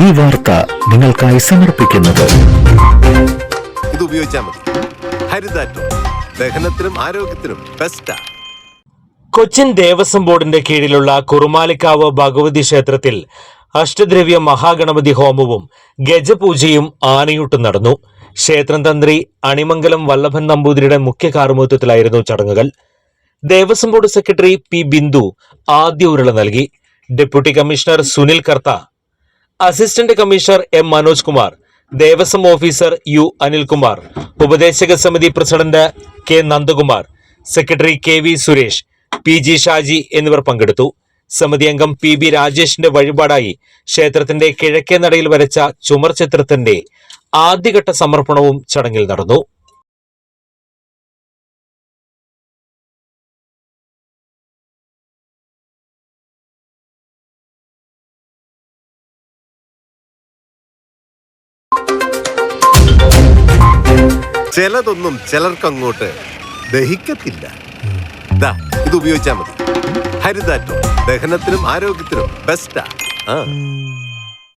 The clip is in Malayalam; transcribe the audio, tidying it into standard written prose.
ഈ വാർത്ത നിങ്ങൾക്കായി സമർപ്പിക്കുന്നത് ഇത് ഉപയോഗിച്ചാൽ മതി. ഹരിതാറ്റോ ദഹനത്തിനും ആരോഗ്യത്തിനും ബെസ്റ്റാ. കൊച്ചിൻ ദേവസ്വം ബോർഡിന്റെ കീഴിലുള്ള കുറുമാലിക്കാവ് ഭഗവതി ക്ഷേത്രത്തിൽ അഷ്ടദ്രവ്യ മഹാഗണപതി ഹോമവും ഗജപൂജയും ആനയൂട്ടും നടന്നു. ക്ഷേത്രം തന്ത്രി അണിമംഗലം വല്ലഭൻ നമ്പൂതിരിയുടെ മുഖ്യ കാർമ്മികത്വത്തിലായിരുന്നു ചടങ്ങുകൾ. Devaswom board secretary P Bindu ആദ്യ ഉരുള നൽകി. Deputy commissioner Sunil Kartha, assistant commissioner M Manoj Kumar, Devaswom officer U Anilkumar, ഉപദേശക സമിതി president K Nandakumar, secretary K V Suresh, P G Shaji എന്നിവർ പങ്കെടുത്തു. സമിതി അംഗം പി ബി രാജേഷിന്റെ വഴിപാടായി ക്ഷേത്രത്തിന്റെ കിഴക്കേ നടയിൽ വരച്ച ചുമർ ചിത്രത്തിന്റെ ആദ്യഘട്ട സമർപ്പണവും ചടങ്ങിൽ നടന്നു. ചിലതൊന്നും ചിലർക്കങ്ങോട്ട് ദഹിക്കത്തില്ല. ഇത് ഉപയോഗിച്ചാൽ മതി. ഹരിതാറ്റോ ദഹനത്തിനും ആരോഗ്യത്തിനും ബെസ്റ്റാ.